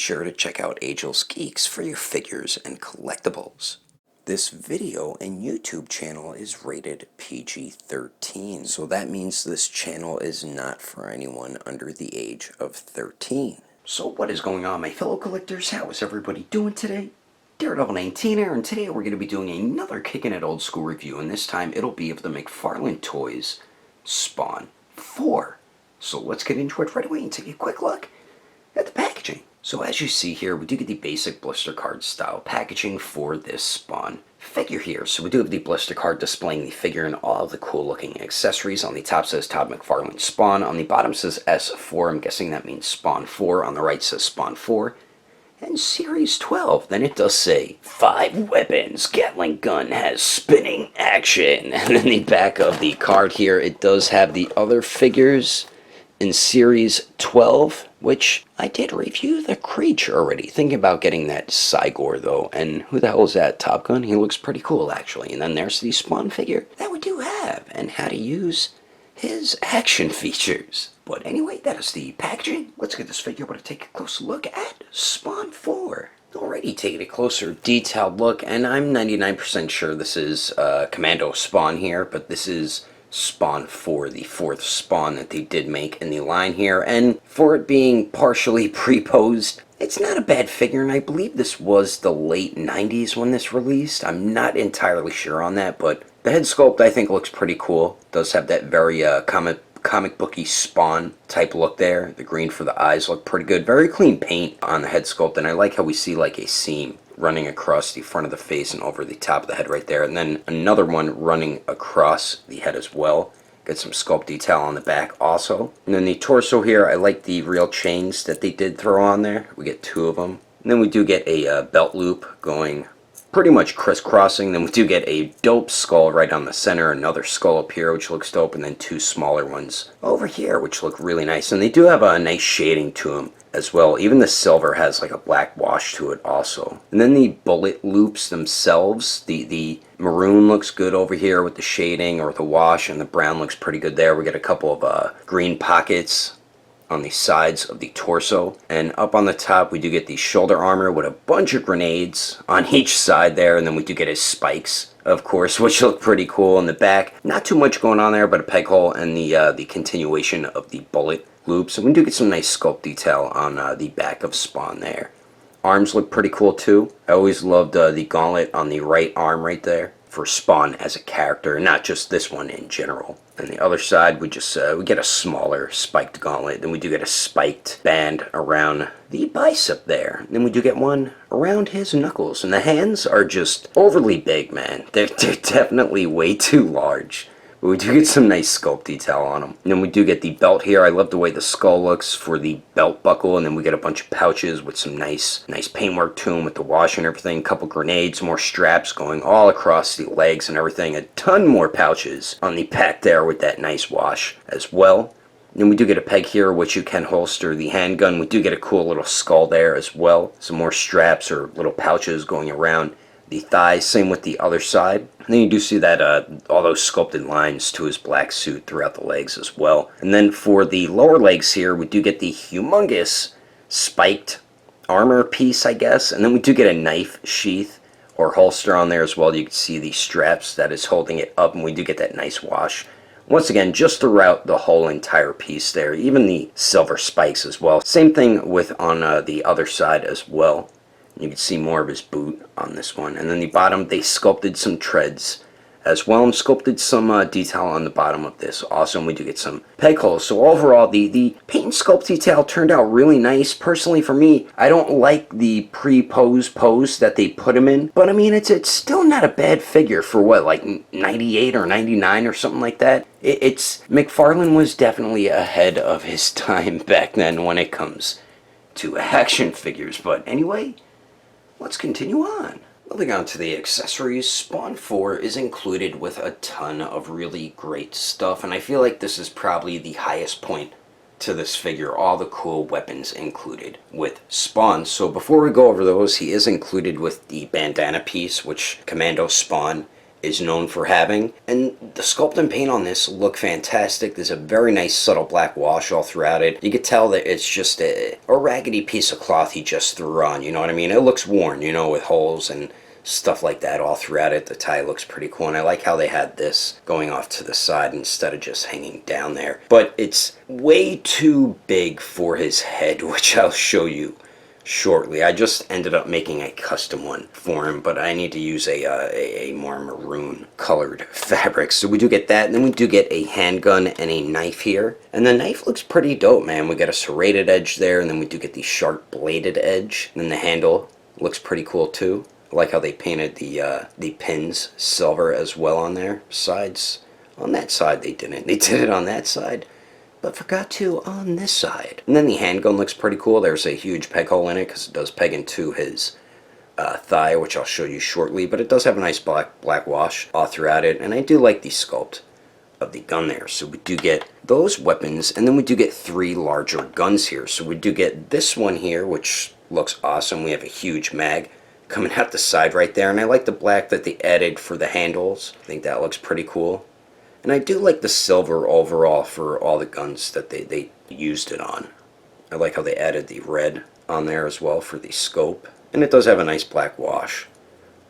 sure to check out Agelessgeeks for your figures and collectibles. This video and YouTube channel is rated PG-13, so that means this channel is not for anyone under the age of 13. So what is going on, my fellow collectors? How is everybody doing today? Daredevil19 here, and today we're going to be doing another Kickin' It Old School review, and this time it'll be of the McFarlane Toys SPAWN IV. So let's get into it right away and take a quick look at the packaging. So as you see here, we do get the basic blister card style packaging for this Spawn figure here. So we do have the blister card displaying the figure and all of the cool looking accessories. On the top says Todd McFarlane Spawn. On the bottom says S4. I'm guessing that means Spawn 4. On the right says Spawn 4. And Series 12. Then it does say 5 weapons. Gatling gun has spinning action. And in the back of the card here, it does have the other figures in Series 12, which I did review the Creature already. Thinking about getting that Cygor though, and who the hell is that? Top Gun? He looks pretty cool actually. And then there's the Spawn figure that we do have, and how to use his action features. But anyway, that is the packaging. Let's get this figure to take a closer look at Spawn 4. Already taking a closer detailed look, and I'm 99% sure this is Commando Spawn here, but this is Spawn 4, the 4th Spawn that they did make in the line here, and for it being partially pre-posed, it's not a bad figure, and I believe this was the late 90s when this released. I'm not entirely sure on that, but the head sculpt I think looks pretty cool. It does have that very comic booky Spawn type look there. The green for the eyes look pretty good. Very clean paint on the head sculpt, and I like how we see like a seam running across the front of the face and over the top of the head right there, and then another one running across the head as well. Get some sculpt detail on the back also. And then the torso here, I like the real chains that they did throw on there. We get 2 of them. And then we do get a belt loop going pretty much crisscrossing. Then we do get a dope skull right on the center, another skull up here which looks dope, and then 2 smaller ones over here which look really nice. And they do have a nice shading to them as well. Even the silver has like a black wash to it also. And then the bullet loops themselves, the maroon looks good over here with the shading or the wash, and the brown looks pretty good there. We get a couple of green pockets on the sides of the torso, and up on the top we do get the shoulder armor with a bunch of grenades on each side there, and then we do get his spikes, of course, which look pretty cool. In the back, not too much going on there, but a peg hole and the continuation of the bullet loops. And we do get some nice sculpt detail on the back of Spawn there. Arms look pretty cool too. I always loved the gauntlet on the right arm right there for Spawn as a character, not just this one in general. And the other side, we just we get a smaller spiked gauntlet. Then we do get a spiked band around the bicep there. Then we do get one around his knuckles. And the hands are just overly big, man. They're definitely way too large. But we do get some nice sculpt detail on them. And then we do get the belt here. I love the way the skull looks for the belt buckle. And then we get a bunch of pouches with some nice paintwork to them with the wash and everything. A couple grenades, more straps going all across the legs and everything. A ton more pouches on the back there with that nice wash as well. And then we do get a peg here which you can holster the handgun. We do get a cool little skull there as well. Some more straps or little pouches going around the thighs, same with the other side. And then you do see that all those sculpted lines to his black suit throughout the legs as well. And then for the lower legs here, we do get the humongous spiked armor piece, I guess. And then we do get a knife sheath or holster on there as well. You can see the straps that is holding it up, and we do get that nice wash. Once again, just throughout the whole entire piece there, even the silver spikes as well. Same thing with on the other side as well. You can see more of his boot on this one. And then the bottom, they sculpted some treads as well, and sculpted some detail on the bottom of this. Also, we do get some peg holes. So overall, the paint and sculpt detail turned out really nice. Personally, for me, I don't like the pre-pose pose that they put him in. But I mean, it's still not a bad figure for what, like 98 or 99 or something like that. McFarlane was definitely ahead of his time back then when it comes to action figures. But anyway, let's continue on. Moving on to the accessories, Spawn 4 is included with a ton of really great stuff, and I feel like this is probably the highest point to this figure, all the cool weapons included with Spawn. So before we go over those, he is included with the bandana piece, which Commando Spawn is known for having. And the sculpt and paint on this look fantastic. There's a very nice subtle black wash all throughout it. You could tell that it's just a raggedy piece of cloth he just threw on, you know what I mean? It looks worn, you know, with holes and stuff like that all throughout it. The tie looks pretty cool, and I like how they had this going off to the side instead of just hanging down there. But it's way too big for his head, which I'll show you shortly. I just ended up making a custom one for him, but I need to use a more maroon colored fabric. So we do get that, and then we do get a handgun and a knife here. And the knife looks pretty dope, man. We got a serrated edge there, and then we do get the sharp bladed edge. And then the handle looks pretty cool too. I like how they painted the pins silver as well on their sides. On that side they didn't. They did it on that side, but forgot to on this side. And then the handgun looks pretty cool. There's a huge peg hole in it because it does peg into his thigh, which I'll show you shortly. But it does have a nice black wash all throughout it, and I do like the sculpt of the gun there. So we do get those weapons, and then we do get 3 larger guns here. So we do get this one here, which looks awesome. We have a huge mag coming out the side right there, and I like the black that they added for the handles. I think that looks pretty cool. And I do like the silver overall for all the guns that they used it on. I like how they added the red on there as well for the scope. And it does have a nice black wash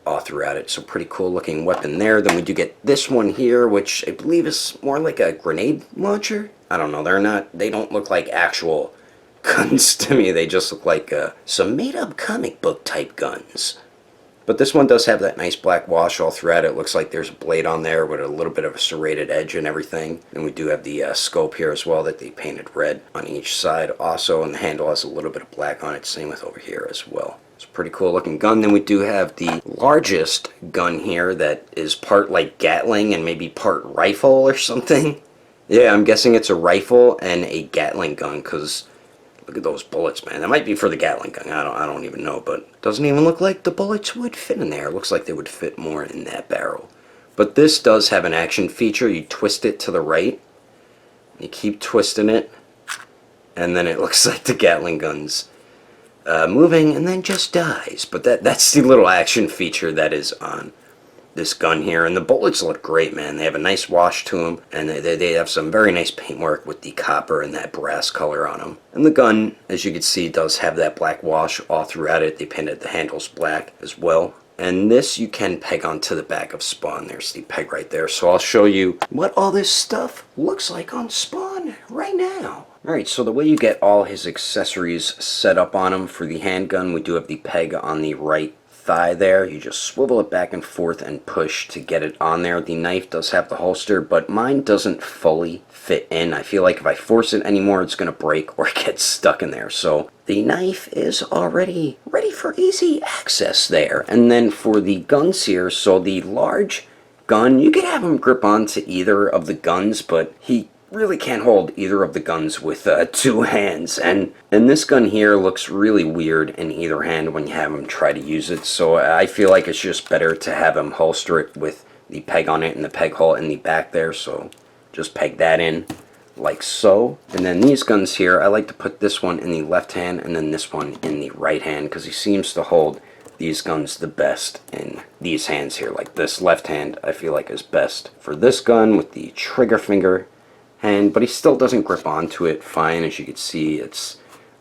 all throughout it, so pretty cool looking weapon there. Then we do get this one here, which I believe is more like a grenade launcher. I don't know, they don't look like actual guns to me. They just look like some made-up comic book type guns. But this one does have that nice black wash all throughout it. Looks like there's a blade on there with a little bit of a serrated edge and everything. And we do have the scope here as well that they painted red on each side also. And the handle has a little bit of black on it. Same with over here as well. It's a pretty cool looking gun. Then we do have the largest gun here that is part like Gatling and maybe part rifle or something. Yeah, I'm guessing it's a rifle and a Gatling gun because look at those bullets, man. That might be for the Gatling gun. I don't even know, but it doesn't even look like the bullets would fit in there. It looks like they would fit more in that barrel. But this does have an action feature. You twist it to the right. You keep twisting it, and then it looks like the Gatling gun's moving and then just dies. But that's the little action feature that is on this gun here. And the bullets look great, man. They have a nice wash to them, and they have some very nice paintwork with the copper and that brass color on them. And the gun, as you can see, does have that black wash all throughout it. They painted the handles black as well. And this you can peg onto the back of Spawn. There's the peg right there. So I'll show you what all this stuff looks like on Spawn right now. Alright, so the way you get all his accessories set up on him for the handgun, we do have the peg on the right thigh there. You just swivel it back and forth and push to get it on there. The knife does have the holster, but mine doesn't fully fit in. I feel like if I force it anymore, it's going to break or get stuck in there. So the knife is already ready for easy access there. And then for the guns here, so the large gun, you could have him grip onto either of the guns, but he really can't hold either of the guns with 2 hands, and this gun here looks really weird in either hand when you have him try to use it. So I feel like it's just better to have him holster it with the peg on it and the peg hole in the back there. So just peg that in like so. And then these guns here, I like to put this one in the left hand and then this one in the right hand, because he seems to hold these guns the best in these hands here. Like this left hand I feel like is best for this gun with the trigger finger hand, but he still doesn't grip onto it fine. As you can see, it's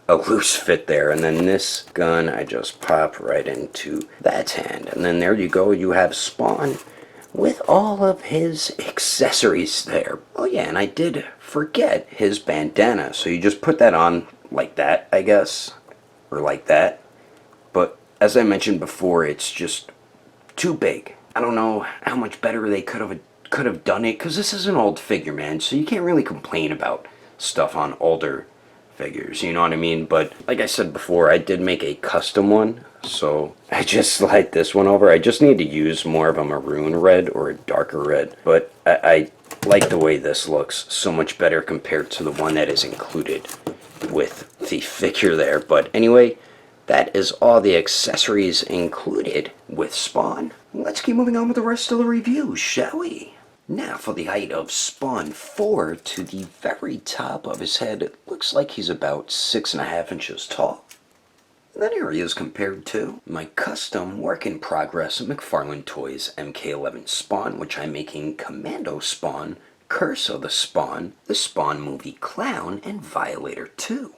a loose fit there. And then this gun I just pop right into that hand, and then there you go. You have Spawn with all of his accessories there. Oh yeah, and I did forget his bandana. So you just put that on like that, I guess, or like that. But as I mentioned before, it's just too big. I don't know how much better they could have done it, because this is an old figure, man, so you can't really complain about stuff on older figures, you know what I mean? But like I said before, I did make a custom one, so I just slide this one over. I just need to use more of a maroon red or a darker red, but I like the way this looks so much better compared to the one that is included with the figure there. But anyway, that is all the accessories included with Spawn. Let's keep moving on with the rest of the review, shall we? Now for the height of Spawn 4 to the very top of his head. It looks like he's about 6.5 inches tall. That area is compared to my custom work-in-progress McFarlane Toys MK11 Spawn, which I'm making Commando Spawn, Curse of the Spawn movie Clown, and Violator 2.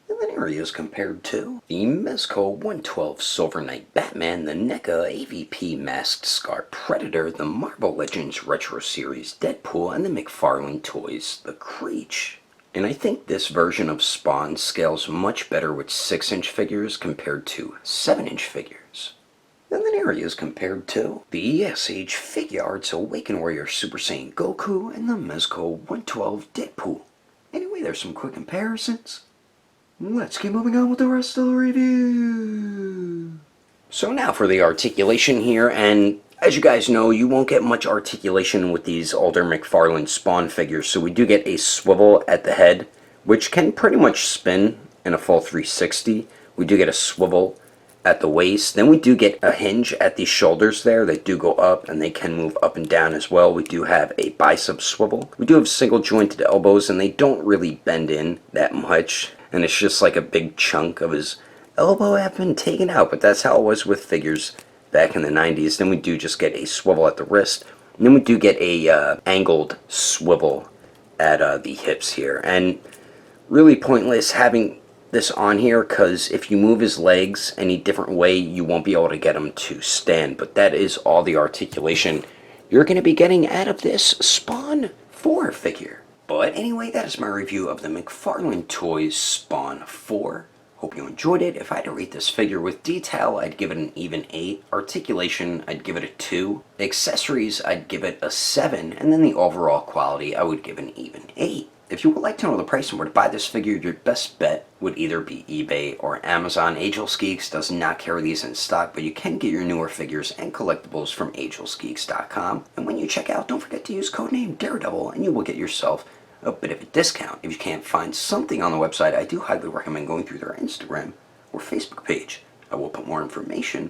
And then area is compared to the Mezco 112 Silver Knight Batman, the NECA AVP Masked Scar Predator, the Marvel Legends Retro Series Deadpool, and the McFarlane Toys The Creech. And I think this version of Spawn scales much better with 6-inch figures compared to 7-inch figures. And then area is compared to the ESH Figuarts Awaken Warrior Super Saiyan Goku and the Mezco 112 Deadpool. Anyway, there's some quick comparisons. Let's keep moving on with the rest of the review. So now for the articulation here, and as you guys know, you won't get much articulation with these older McFarlane Spawn figures, so we do get a swivel at the head, which can pretty much spin in a full 360. We do get a swivel at the waist. Then we do get a hinge at the shoulders there. They do go up, and they can move up and down as well. We do have a bicep swivel. We do have single jointed elbows, and they don't really bend in that much. And it's just like a big chunk of his elbow have been taken out, but that's how it was with figures back in the 90s. Then we do just get a swivel at the wrist, and then we do get a angled swivel at the hips here. And really pointless having this on here, because if you move his legs any different way, you won't be able to get him to stand. But that is all the articulation you're going to be getting out of this Spawn 4 figure. But anyway, that is my review of the McFarlane Toys Spawn 4. Hope you enjoyed it. If I had to rate this figure with detail, I'd give it an even 8. Articulation, I'd give it a 2. Accessories, I'd give it a 7. And then the overall quality, I would give an even 8. If you would like to know the price and where to buy this figure, your best bet would either be eBay or Amazon. Agelessgeeks does not carry these in stock, but you can get your newer figures and collectibles from Agelessgeeks.com. And when you check out, don't forget to use codename Daredevil, and you will get yourself a bit of a discount. If you can't find something on the website, I do highly recommend going through their Instagram or Facebook page. I will put more information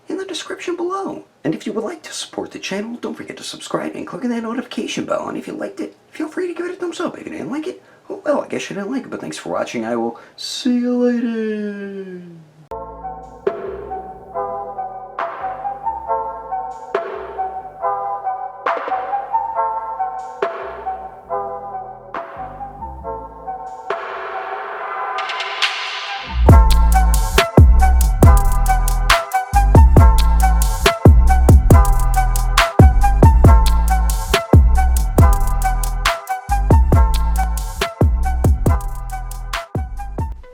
in the description below. And if you would like to support the channel, don't forget to subscribe and click on that notification bell. And if you liked it, feel free to give it a thumbs up. If you didn't like it, oh well, I guess you didn't like it. But thanks for watching. I will see you later.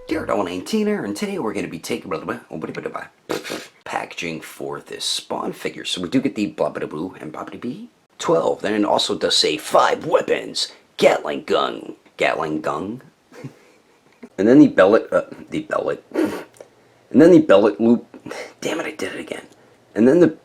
Daredevil 19 here, and today we're going to be taking packaging for this Spawn figure. So we do get the Blabba-da-boo and Bobbity-bee 12. Then it also does say 5 weapons, Gatling gun, and then the bellet, and then the bellet loop. Damn it, I did it again. And then the